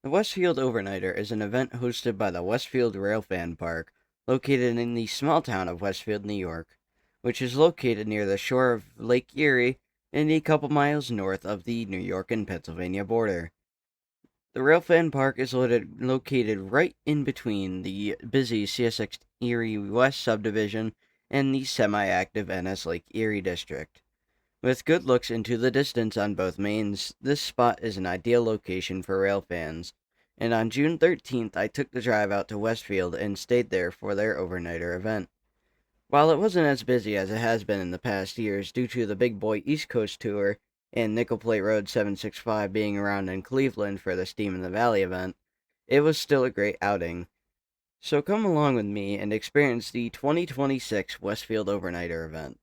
The Westfield Overnighter is an event hosted by the Westfield Railfan Park, located in the small town of Westfield, New York, which is located near the shore of Lake Erie and a couple miles north of the New York and Pennsylvania border. The Railfan Park is located right in between the busy CSX Erie West subdivision and the semi-active NS Lake Erie District. With good looks into the distance on both mains, this spot is an ideal location for rail fans. And on June 13th, I took the drive out to Westfield and stayed there for their overnighter event. While it wasn't as busy as it has been in the past years due to the Big Boy East Coast Tour and Nickel Plate Road 765 being around in Cleveland for the Steam in the Valley event, it was still a great outing. So come along with me and experience the 2026 Westfield Overnighter event.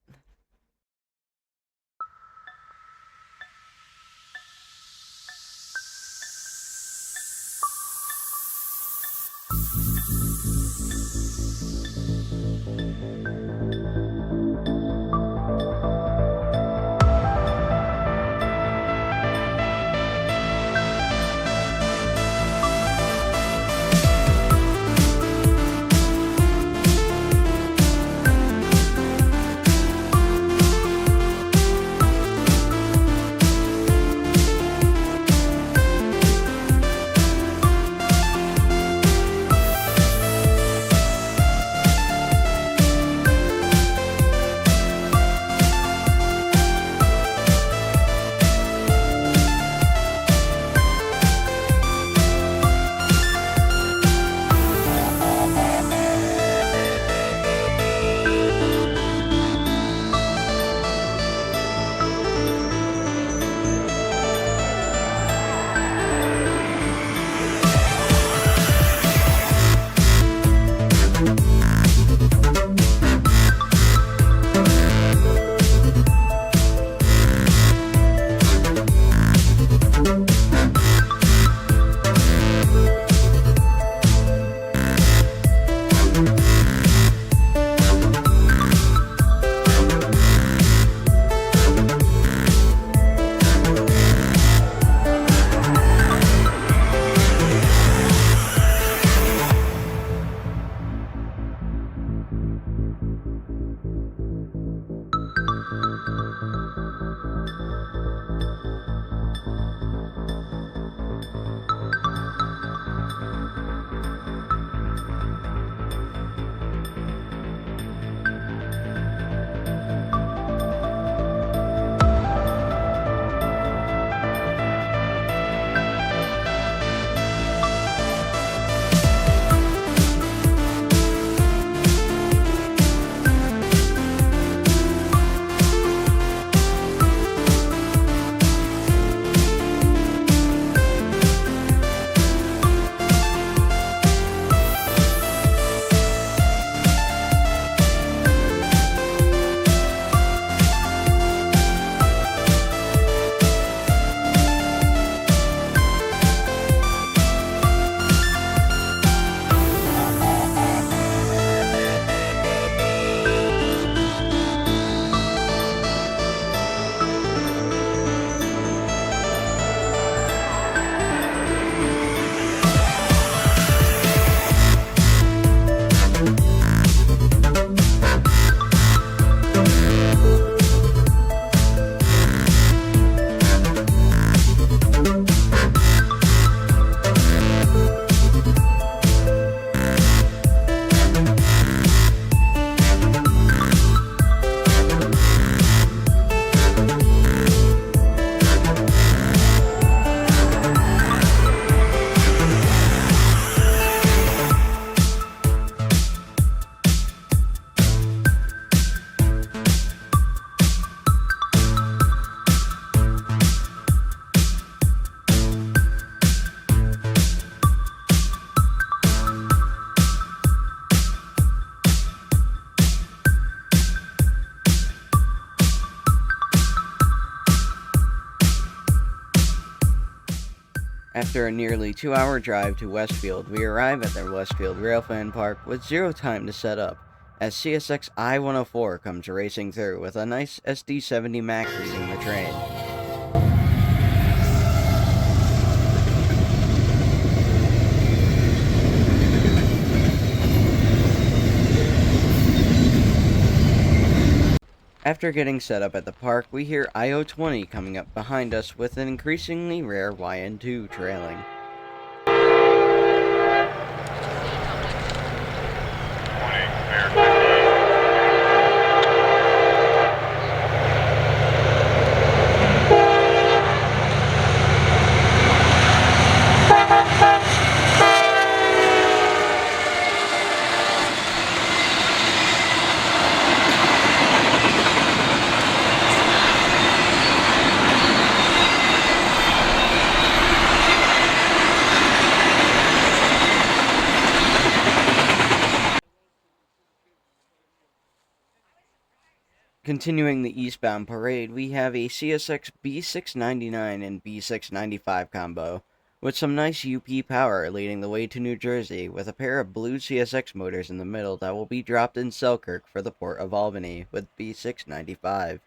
After a nearly 2-hour drive to Westfield, we arrive at the Westfield Railfan Park with zero time to set up, as CSX I-104 comes racing through with a nice SD70 Mac leading the train. After getting set up at the park, we hear IO-20 coming up behind us with an increasingly rare YN2 trailing. Continuing the eastbound parade, we have a CSX B699 and B695 combo, with some nice UP power leading the way to New Jersey, with a pair of blue CSX motors in the middle that will be dropped in Selkirk for the Port of Albany with B695.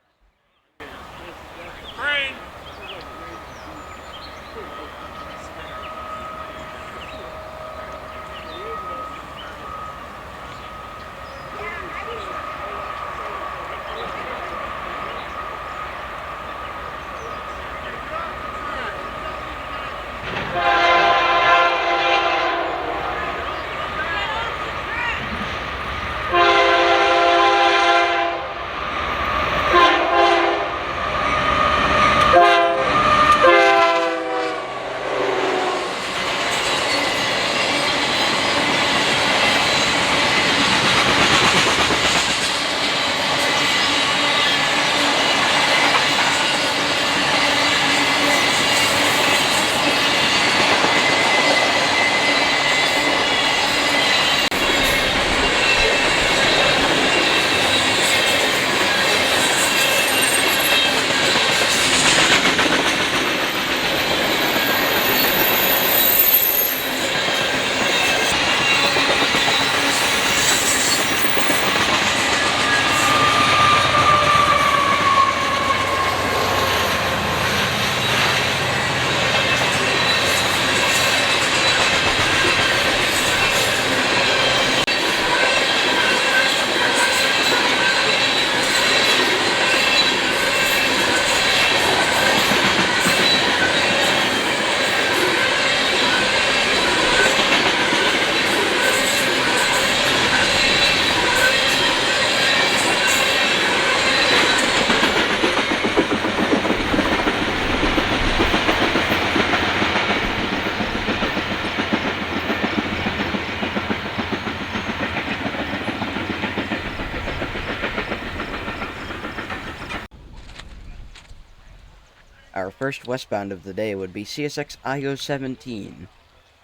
Our first westbound of the day would be CSX IO-17.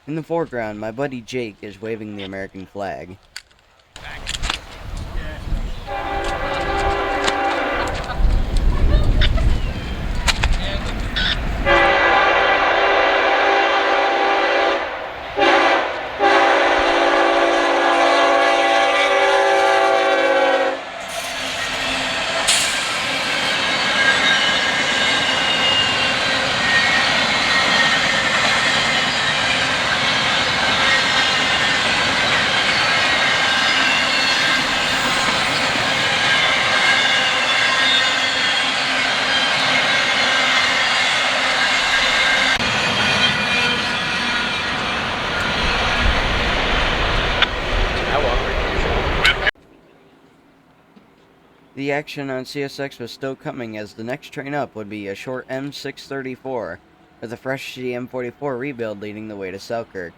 In the foreground, my buddy Jake is waving the American flag. The action on CSX was still coming, as the next train up would be a short M634, with a fresh CM44 rebuild leading the way to Selkirk.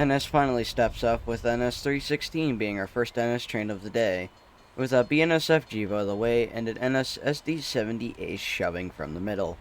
NS finally steps up, with NS 316 being our first NS train of the day, with a BNSF Jeep out of the way and an NS SD70 Ace shoving from the middle.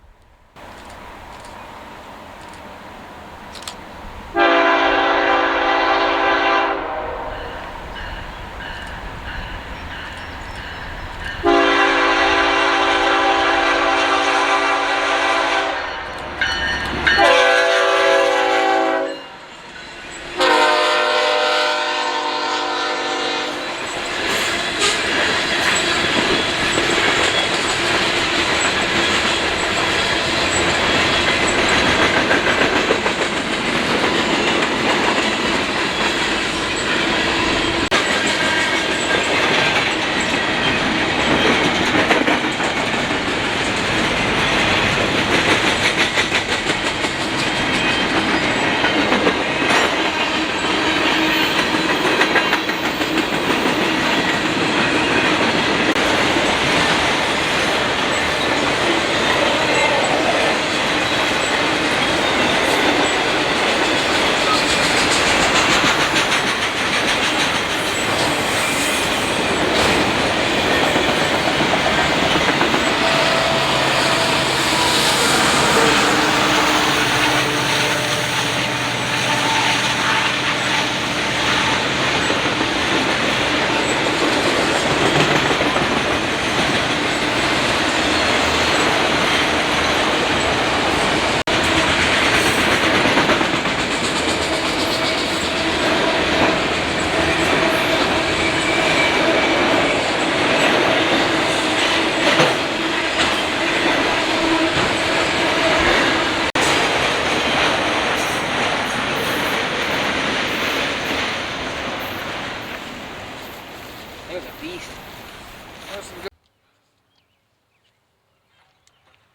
It was a beast.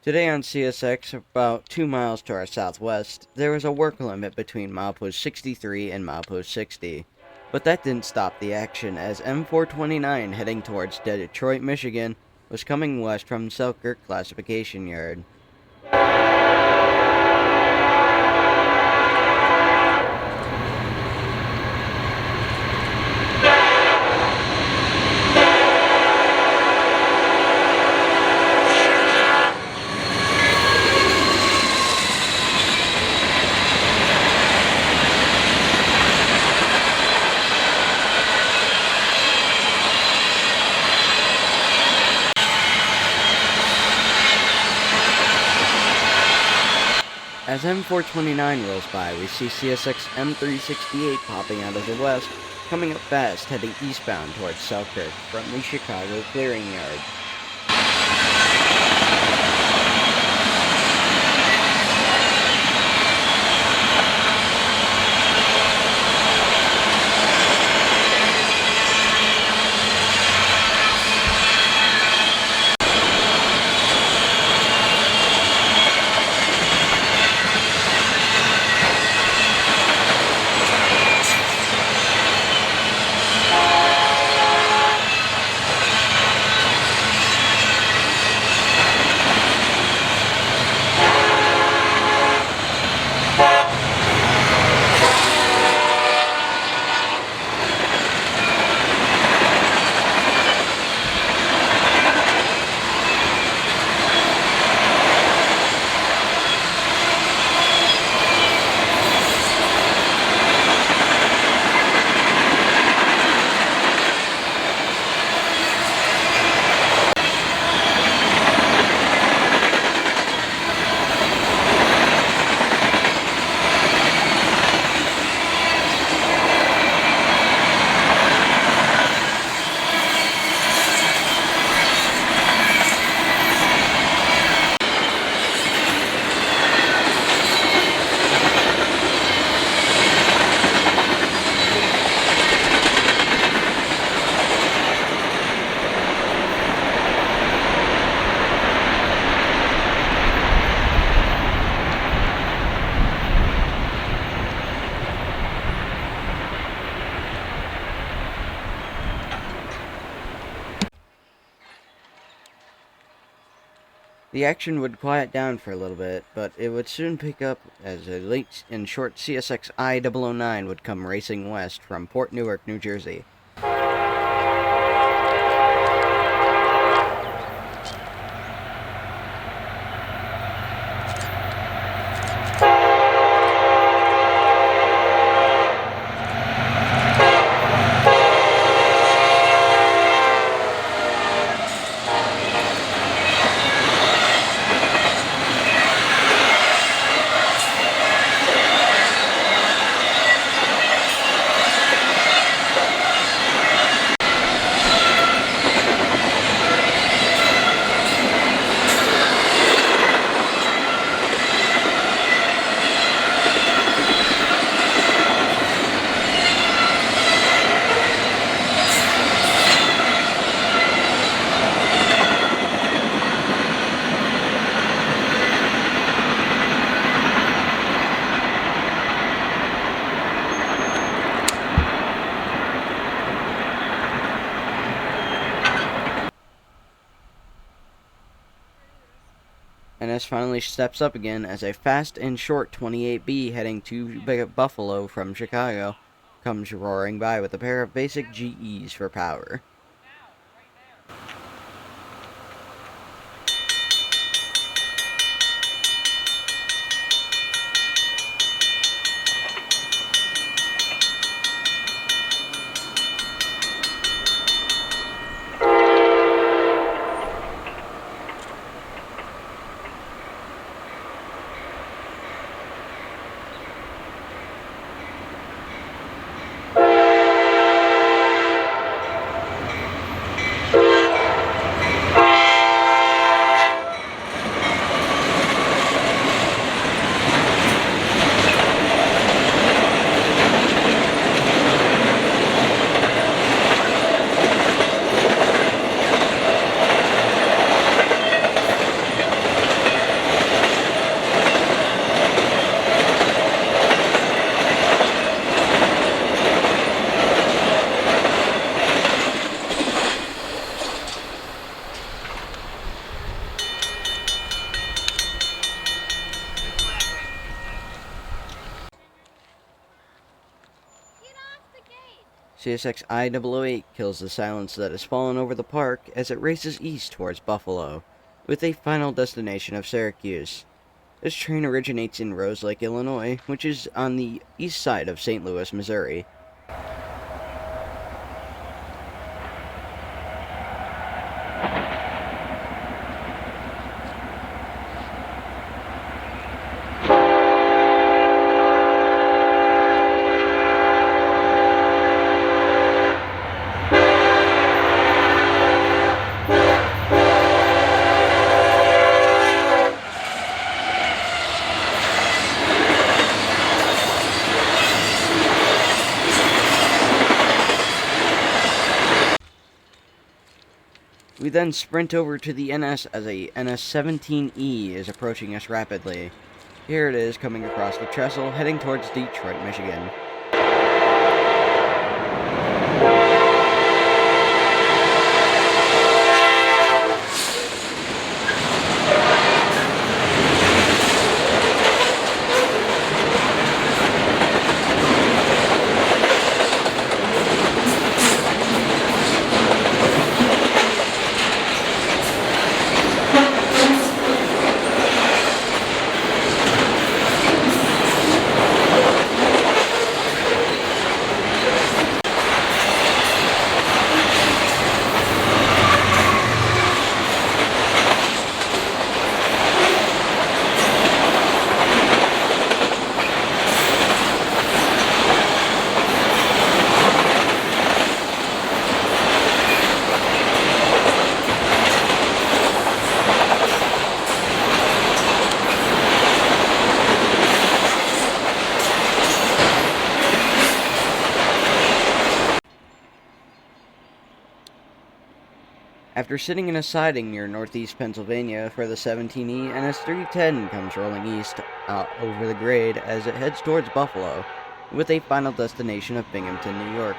Today on CSX, about 2 miles to our southwest, there was a work limit between milepost 63 and milepost 60. But that didn't stop the action, as M429 heading towards Detroit, Michigan, was coming west from Dunkirk classification yard. As M429 rolls by, we see CSX M368 popping out of the west, coming up fast, heading eastbound towards Selkirk from the Chicago clearing yard. The action would quiet down for a little bit, but it would soon pick up as a late and short CSX I-009 would come racing west from Port Newark, New Jersey. NS finally steps up again as a fast and short 28B heading to Buffalo from Chicago comes roaring by with a pair of basic GEs for power. CSX I-008 kills the silence that has fallen over the park as it races east towards Buffalo, with a final destination of Syracuse. This train originates in Rose Lake, Illinois, which is on the east side of St. Louis, Missouri. We then sprint over to the NS as a NS-17E is approaching us rapidly. Here it is coming across the trestle, heading towards Detroit, Michigan. After sitting in a siding near northeast Pennsylvania for the 17E, NS-310 comes rolling east over the grade as it heads towards Buffalo, with a final destination of Binghamton, New York.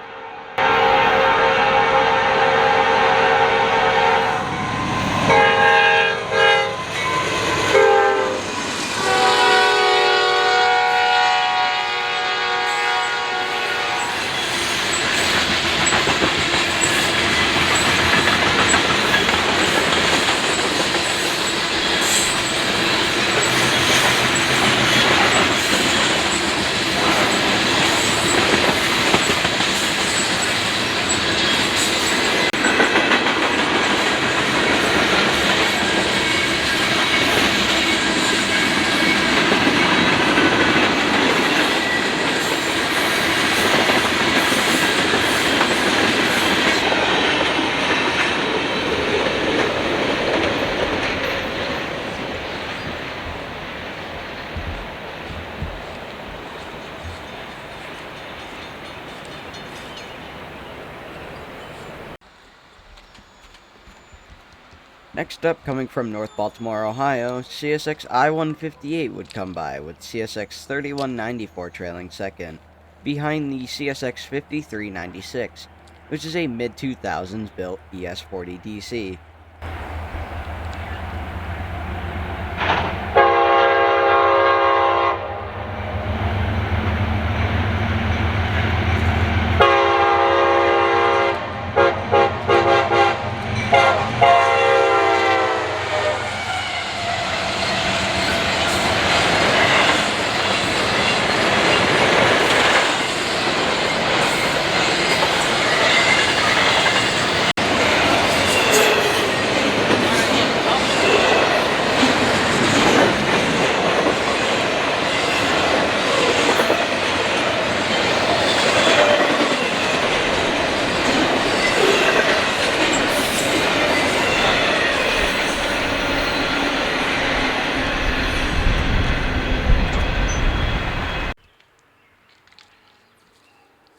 Next up, coming from North Baltimore, Ohio, CSX I-158 would come by, with CSX 3194 trailing second, behind the CSX 5396, which is a mid-2000s built ES40 DC.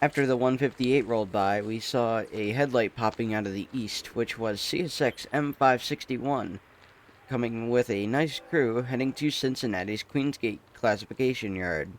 After the 158 rolled by, we saw a headlight popping out of the east, which was CSX M561, coming with a nice crew heading to Cincinnati's Queensgate classification yard.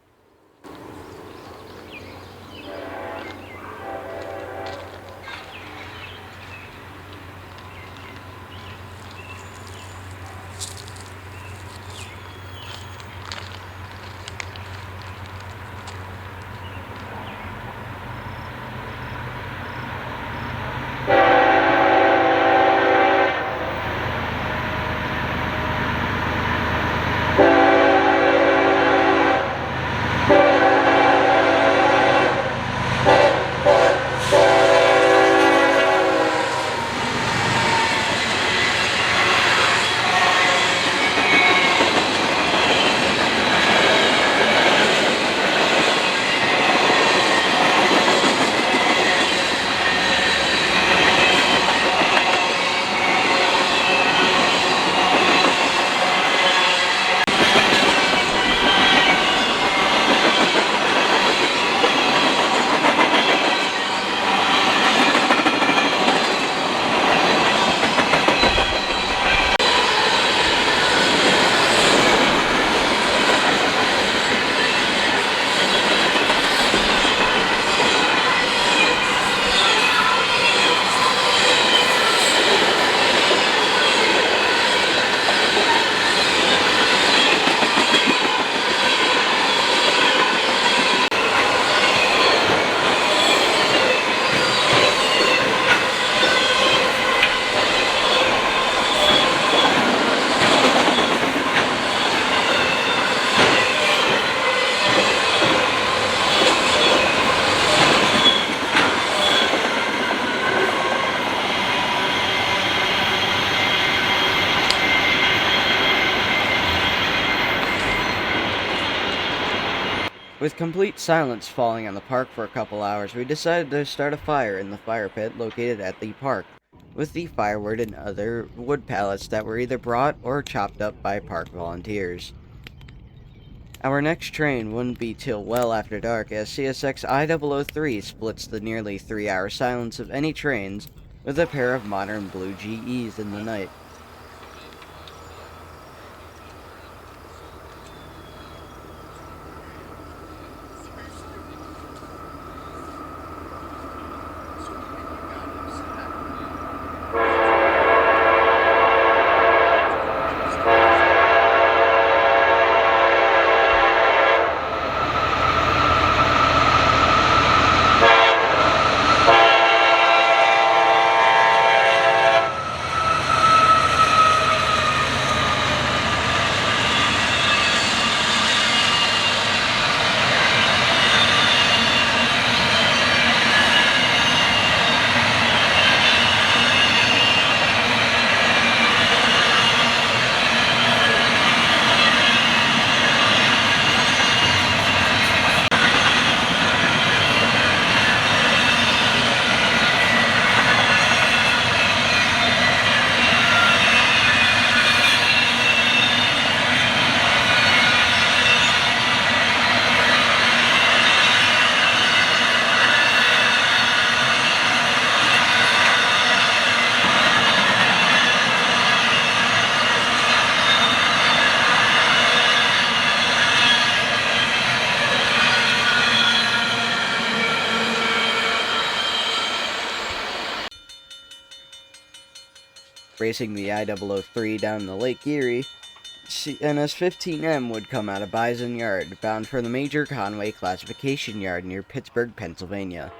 With complete silence falling on the park for a couple hours, we decided to start a fire in the fire pit located at the park, with the firewood and other wood pallets that were either brought or chopped up by park volunteers. Our next train wouldn't be till well after dark, as CSX I-003 splits the nearly 3-hour silence of any trains with a pair of modern blue GEs in the night. Racing the I-003 down the Lake Erie, NS 15M would come out of Bison Yard, bound for the Major Conway Classification Yard near Pittsburgh, Pennsylvania.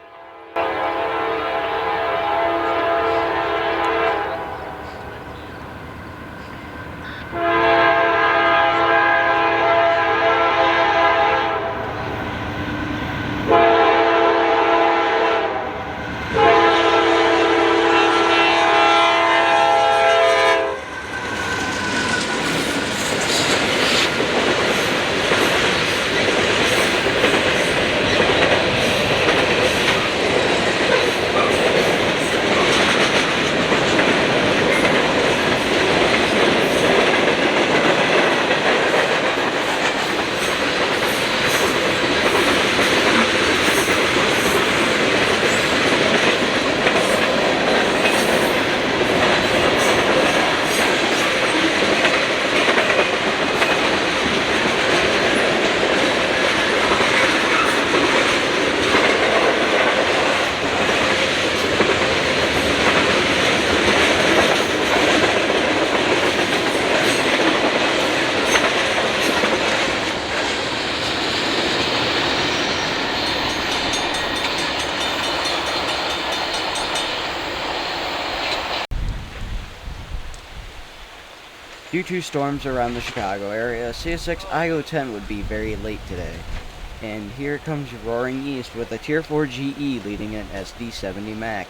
Due to storms around the Chicago area, CSX I-010 would be very late today. And here it comes roaring east with a Tier 4 GE leading an SD70 Mac.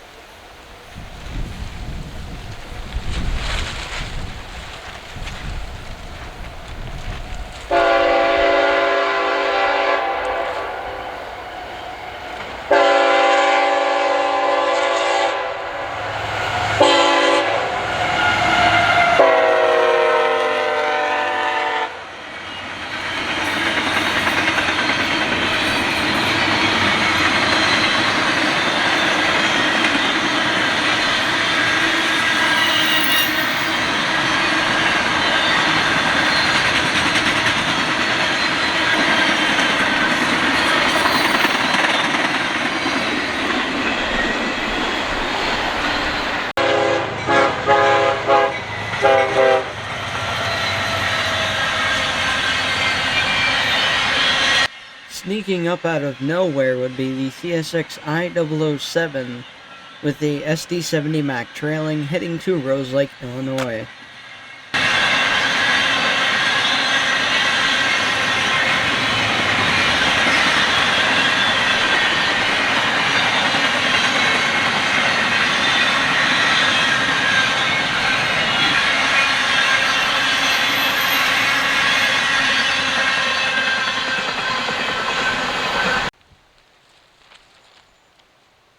Sneaking up out of nowhere would be the CSX I-007 with the SD70 Mac trailing, heading to Rose Lake, Illinois.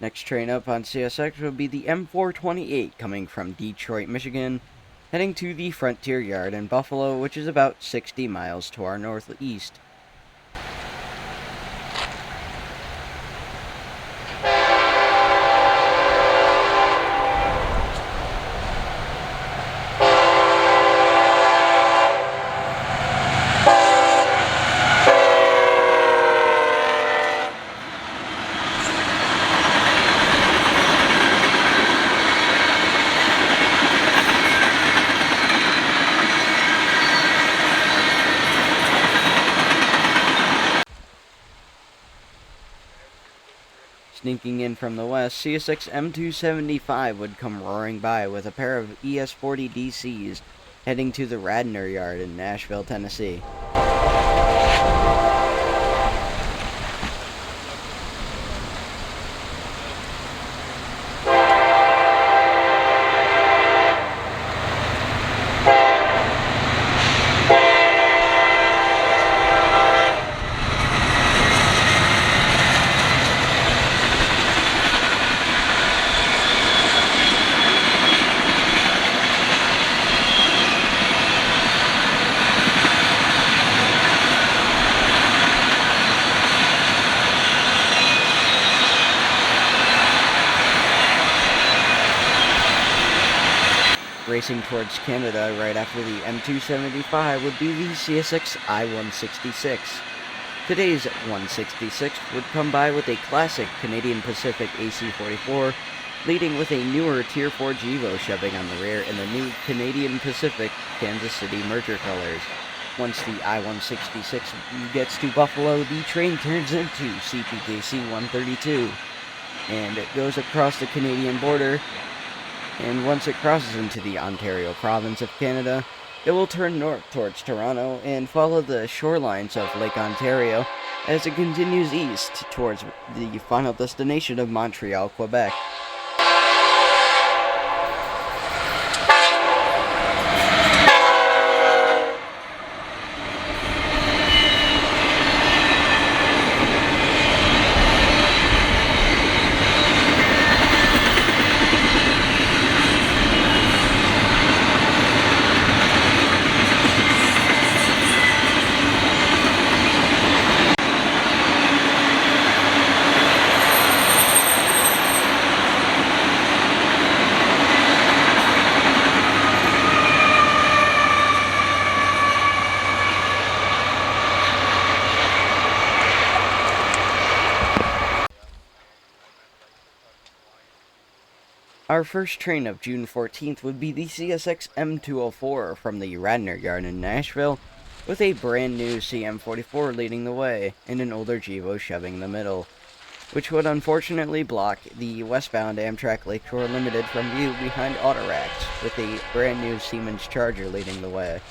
Next train up on CSX will be the M428 coming from Detroit, Michigan, heading to the Frontier Yard in Buffalo, which is about 60 miles to our northeast. Sneaking in from the west, CSX M275 would come roaring by with a pair of ES40 DCs heading to the Radnor Yard in Nashville, Tennessee. Racing towards Canada right after the M275 would be the CSX I-166. Today's 166 would come by with a classic Canadian Pacific AC-44 leading with a newer Tier 4 Gevo shoving on the rear in the new Canadian Pacific Kansas City merger colors. Once the I-166 gets to Buffalo, the train turns into CPKC 132, and it goes across the Canadian border, and once it crosses into the Ontario province of Canada, it will turn north towards Toronto and follow the shorelines of Lake Ontario as it continues east towards the final destination of Montreal, Quebec. Our first train of June 14th would be the CSX M204 from the Radnor Yard in Nashville, with a brand new CM44 leading the way and an older Gevo shoving in the middle, which would unfortunately block the westbound Amtrak Lakeshore Limited from view behind Autoracks, with a brand new Siemens Charger leading the way.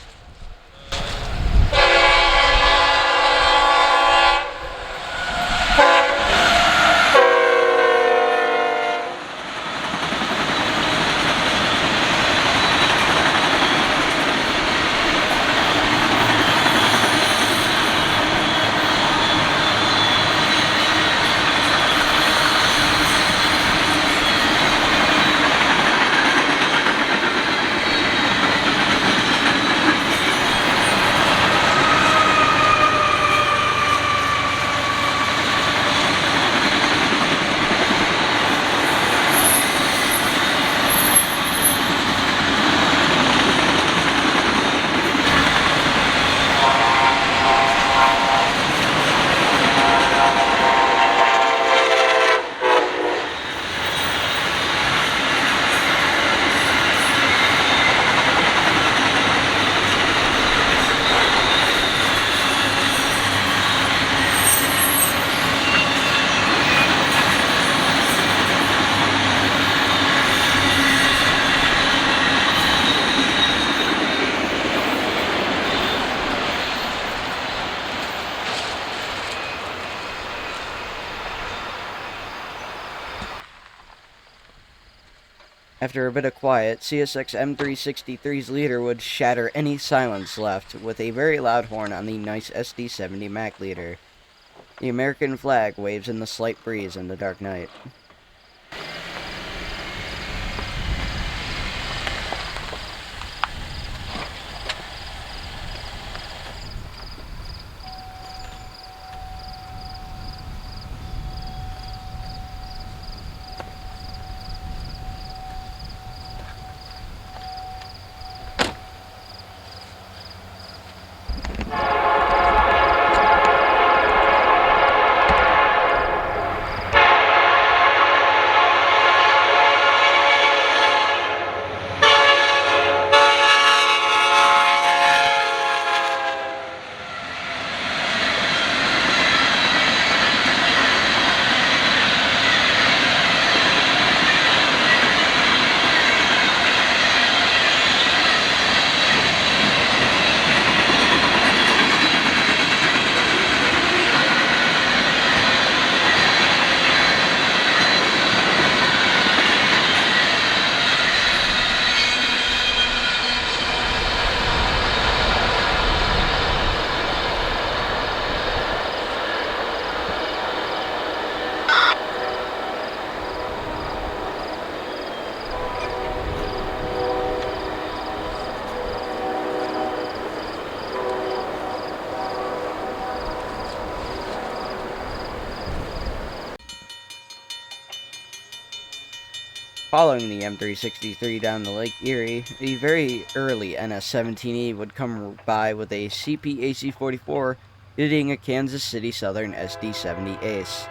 After a bit of quiet, CSX M363's leader would shatter any silence left with a very loud horn on the nice SD70 Mac leader. The American flag waves in the slight breeze in the dark night. Following the M363 down the Lake Erie, a very early NS-17E would come by with a CP-AC-44 hitting a Kansas City Southern SD-70 Ace.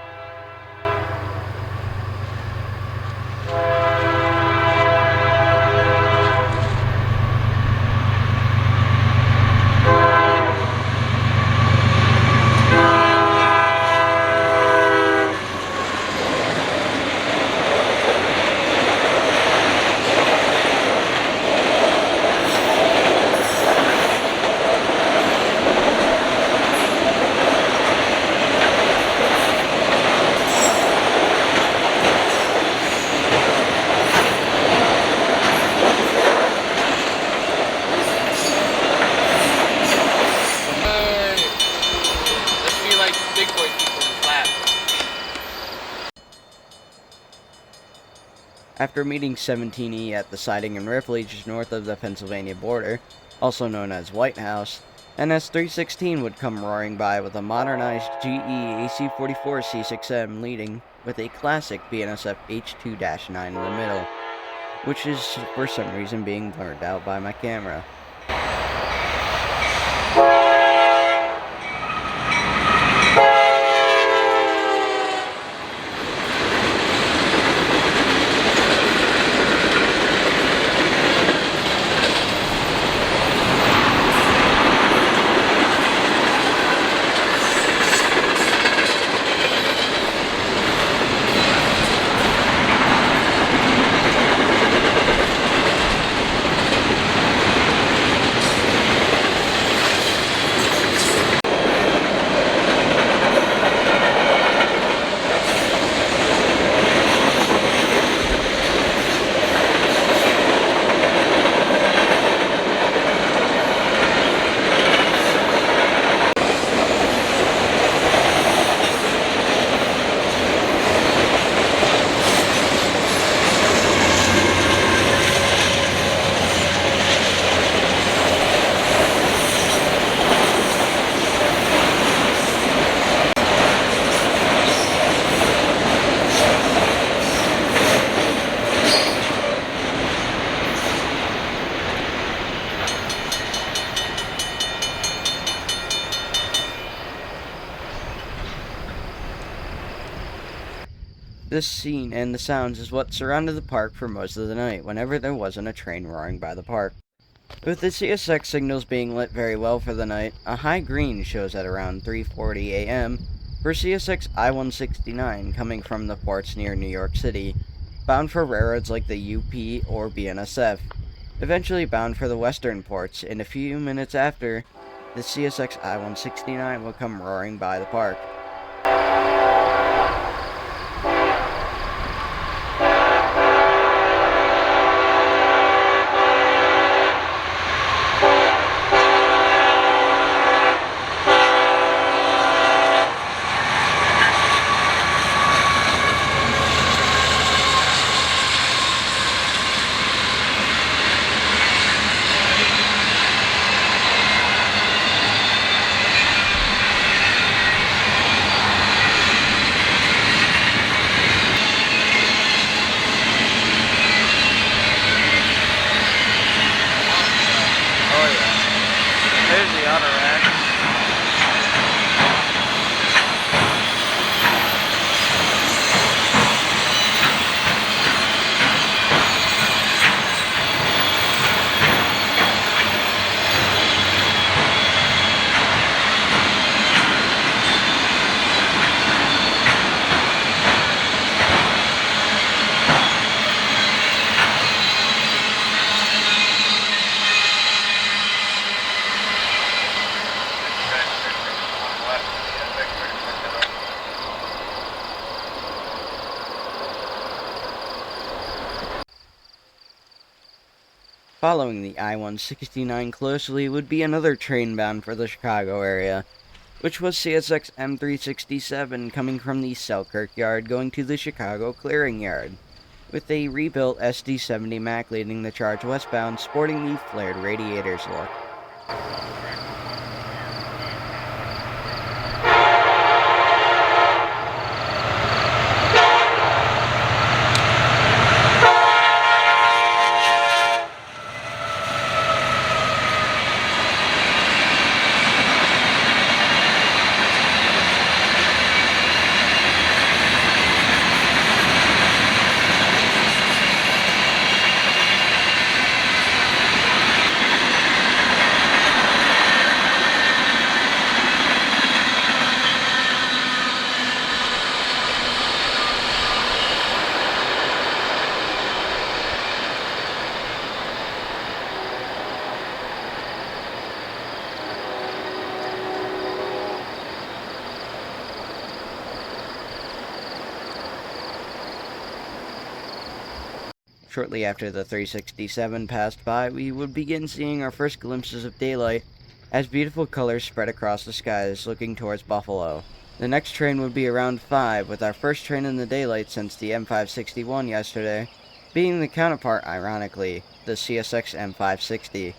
After meeting 17E at the siding in Ripley just north of the Pennsylvania border, also known as White House, NS 316 would come roaring by with a modernized GE AC-44 C6M leading with a classic BNSF H2-9 in the middle, which is for some reason being blurred out by my camera. This scene and the sounds is what surrounded the park for most of the night, whenever there wasn't a train roaring by the park. With the CSX signals being lit very well for the night, a high green shows at around 3:40 a.m. for CSX I-169 coming from the ports near New York City, bound for railroads like the UP or BNSF, eventually bound for the western ports, and a few minutes after, the CSX I-169 will come roaring by the park. Following the I-169 closely would be another train bound for the Chicago area, which was CSX M367 coming from the Selkirk yard going to the Chicago clearing yard, with a rebuilt SD-70 Mac leading the charge westbound sporting the flared radiators look. Shortly after the 367 passed by, we would begin seeing our first glimpses of daylight as beautiful colors spread across the skies looking towards Buffalo. The next train would be around 5, with our first train in the daylight since the M561 yesterday, being the counterpart, ironically, the CSX M560.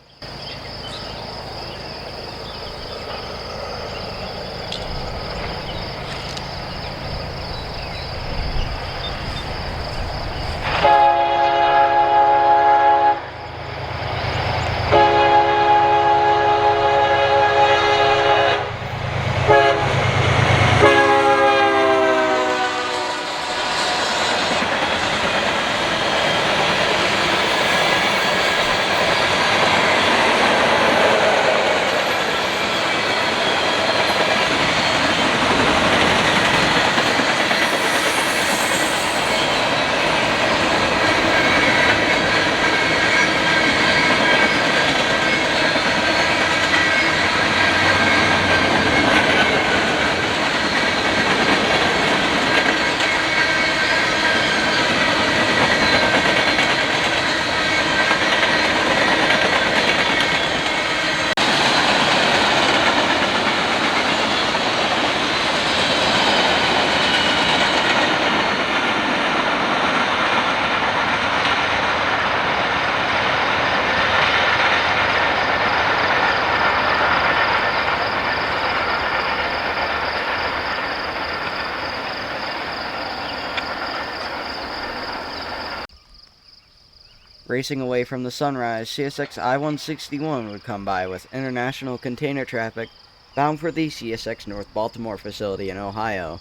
Racing away from the sunrise, CSX I-161 would come by with international container traffic bound for the CSX North Baltimore facility in Ohio.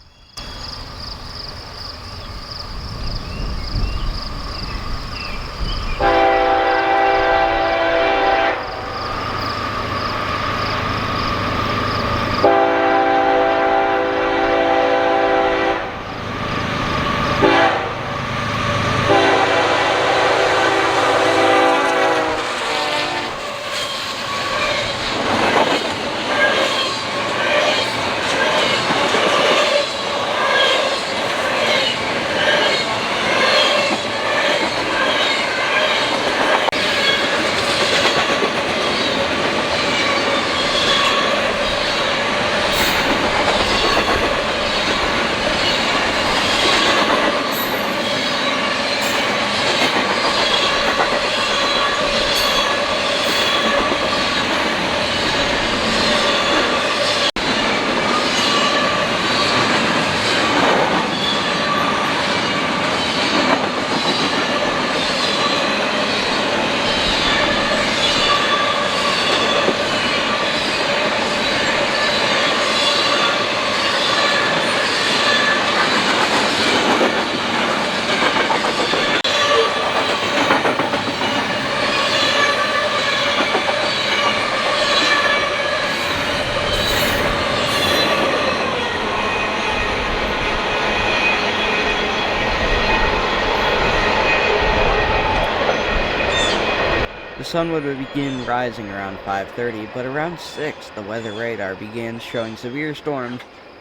The sun would begin rising around 5:30, but around 6, the weather radar began showing severe storms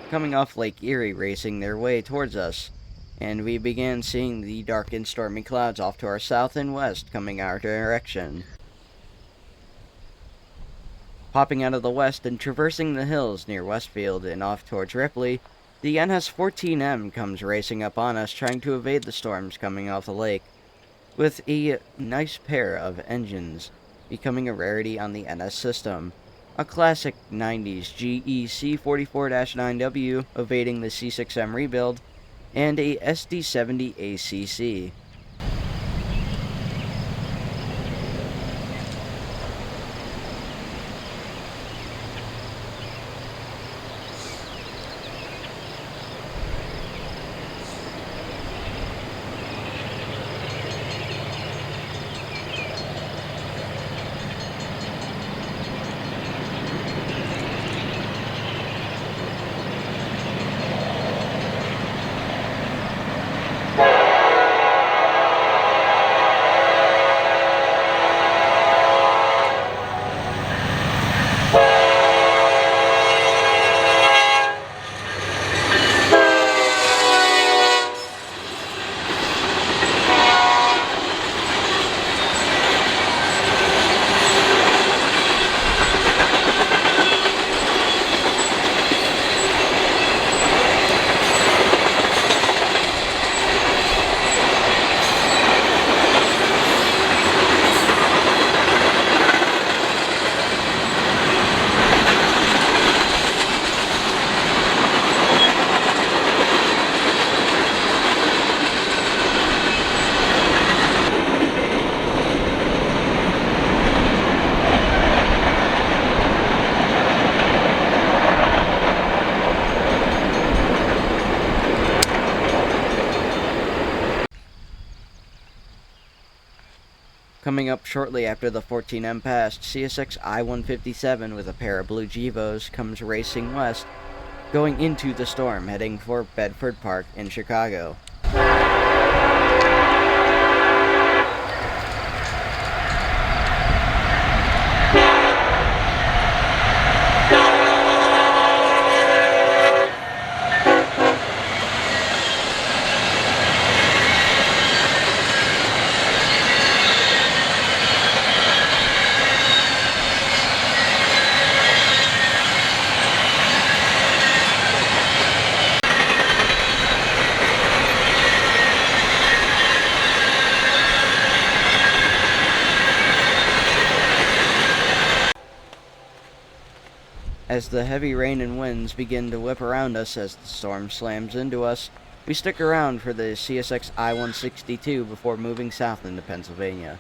coming off Lake Erie racing their way towards us, and we began seeing the dark and stormy clouds off to our south and west coming our direction. Popping out of the west and traversing the hills near Westfield and off towards Ripley, the NS-14M comes racing up on us trying to evade the storms coming off the lake, with a nice pair of engines becoming a rarity on the NS system. A classic 90s GE C44-9W evading the C6M rebuild, and a SD70 ACC. Coming up shortly after the 14M passed, CSX I-157 with a pair of blue Gevos comes racing west, going into the storm, heading for Bedford Park in Chicago. As the heavy rain and winds begin to whip around us as the storm slams into us, we stick around for the CSX I-162 before moving south into Pennsylvania.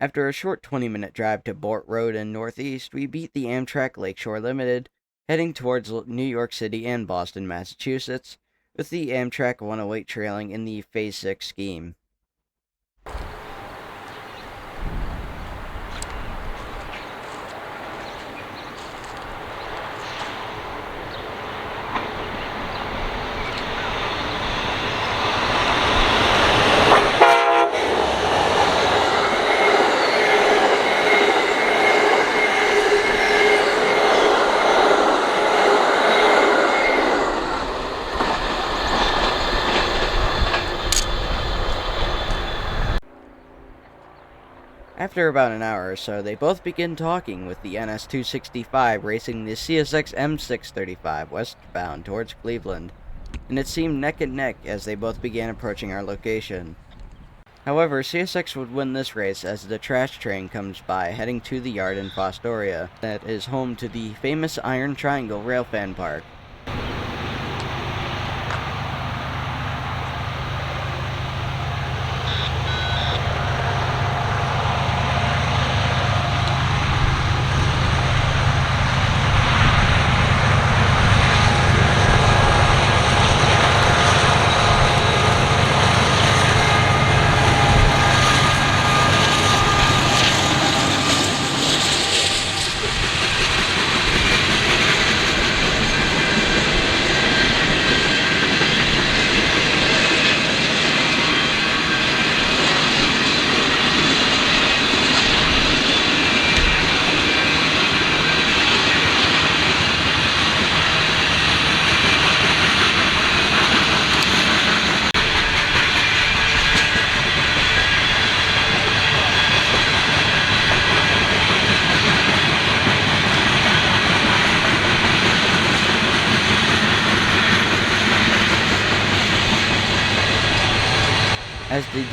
After a short 20-minute drive to Bort Road and northeast, we beat the Amtrak Lakeshore Limited, heading towards New York City and Boston, Massachusetts, with the Amtrak 108 trailing in the Phase 6 scheme. After about an hour or so, they both begin talking, with the NS 265 racing the CSX M635 westbound towards Cleveland, and it seemed neck and neck as they both began approaching our location. However, CSX would win this race as the trash train comes by, heading to the yard in Fostoria that is home to the famous Iron Triangle Railfan Park.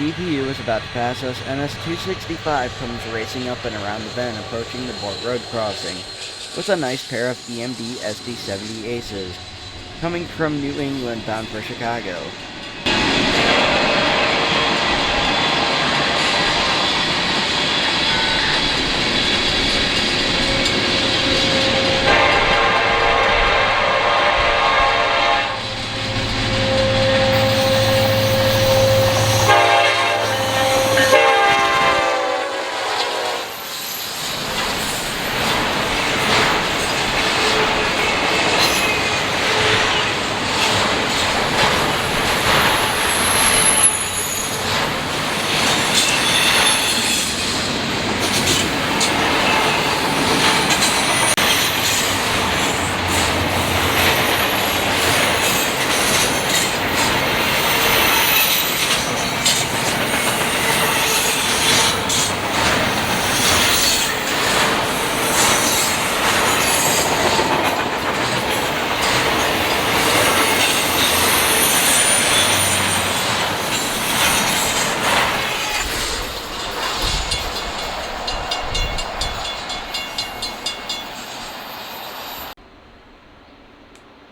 DPU is about to pass us, NS 265 comes racing up and around the bend, approaching the Bort Road crossing, with a nice pair of EMD SD70 Aces, coming from New England bound for Chicago.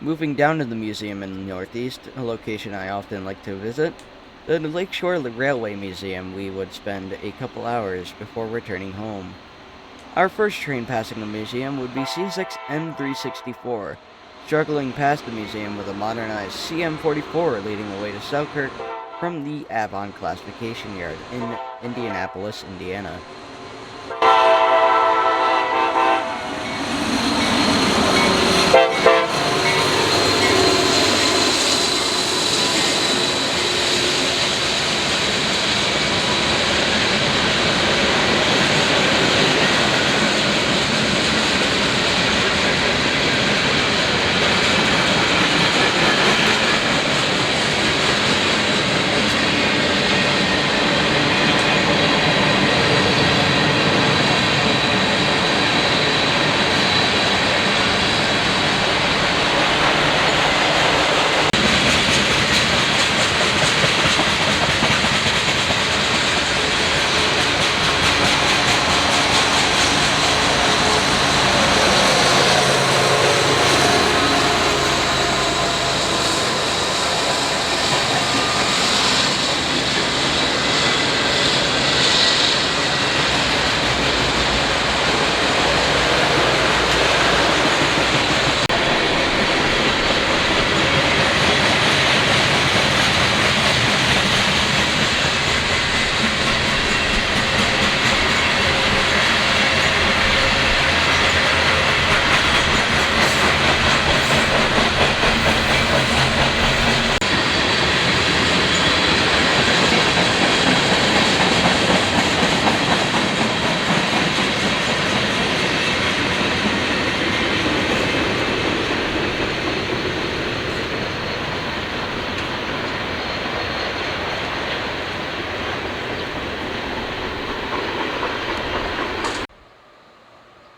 Moving down to the museum in the Northeast, a location I often like to visit, the Lakeshore Railway Museum, we would spend a couple hours before returning home. Our first train passing the museum would be CSX M364, struggling past the museum with a modernized CM44 leading away to Dunkirk from the Avon Classification Yard in Indianapolis, Indiana.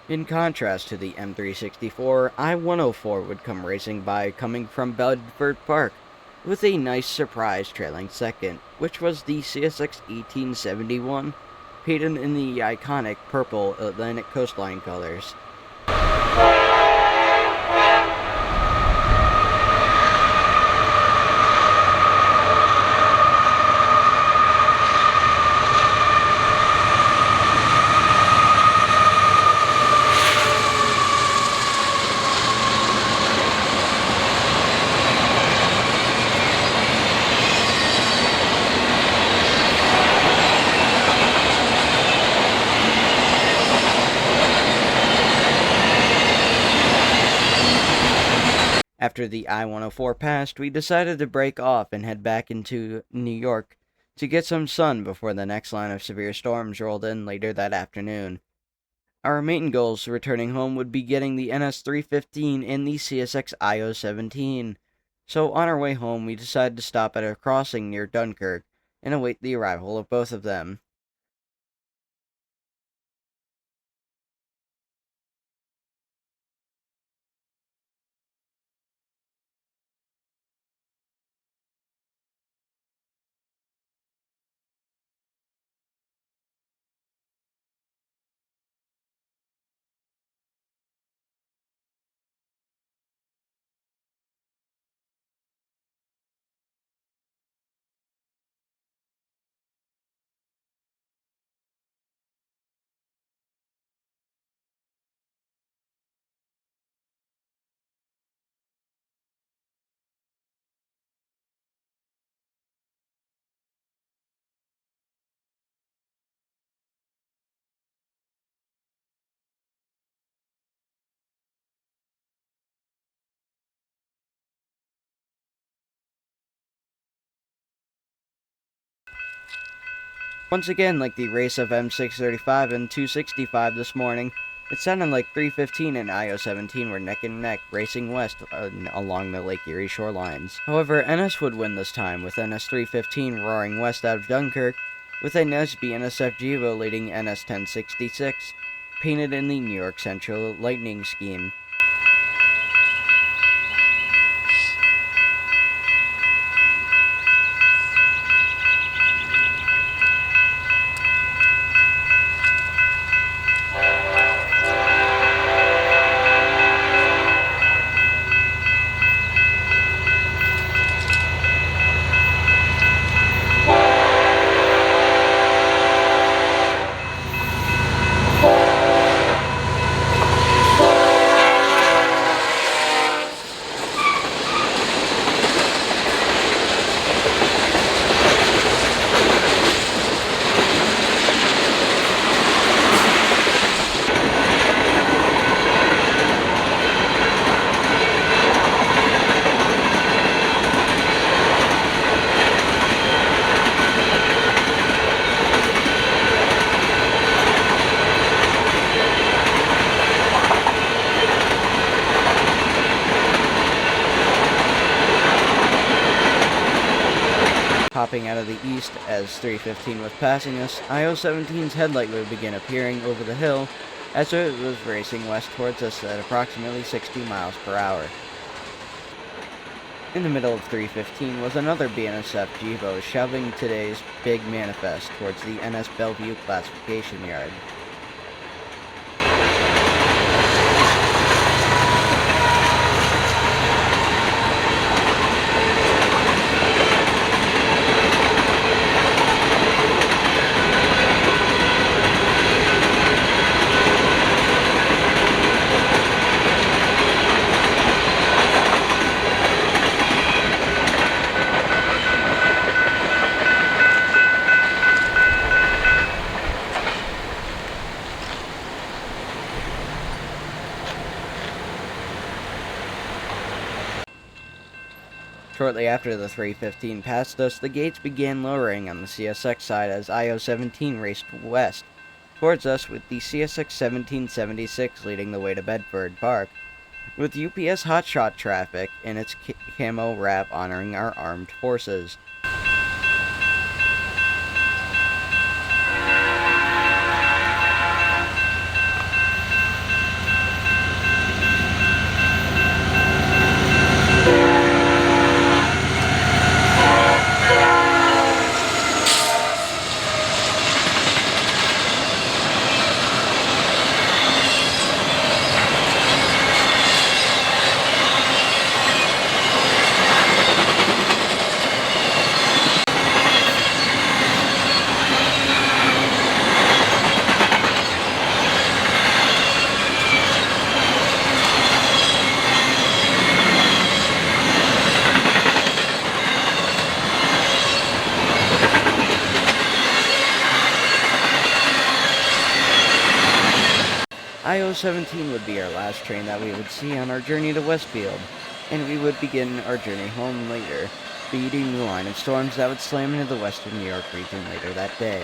In contrast to the M364, I-104 would come racing by coming from Bedford Park, with a nice surprise trailing second, which was the CSX 1871, painted in the iconic purple Atlantic coastline colors. After the I-104 passed, we decided to break off and head back into New York to get some sun before the next line of severe storms rolled in later that afternoon. Our main goals returning home would be getting the NS 315 and the CSX IO17. So on our way home, we decided to stop at a crossing near Dunkirk and await the arrival of both of them. Once again, like the race of M635 and 265 this morning, it sounded like 315 and IO17 were neck and neck, racing west along the Lake Erie shorelines. However, NS would win this time, with NS 315 roaring west out of Dunkirk, with a nice BNSF Gevo leading NS 1066, painted in the New York Central Lightning scheme. Hopping out of the east as 315 was passing us, IO17's headlight would begin appearing over the hill as it was racing west towards us at approximately 60 miles per hour. In the middle of 315 was another BNSF Gevo shoving today's big manifest towards the NS Bellevue classification yard. Shortly after the 315 passed us, the gates began lowering on the CSX side as IO17 raced west towards us, with the CSX 1776 leading the way to Bedford Park, with UPS hotshot traffic in its camo wrap honoring our armed forces. IO17 would be our last train that we would see on our journey to Westfield, and we would begin our journey home later, beating the line of storms that would slam into the western New York region later that day.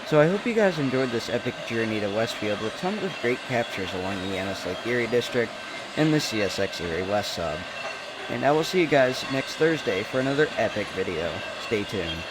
So I hope you guys enjoyed this epic journey to Westfield with tons of great captures along the NS Lake Erie District and the CSX Erie West sub. And I will see you guys next Thursday for another epic video. Stay tuned.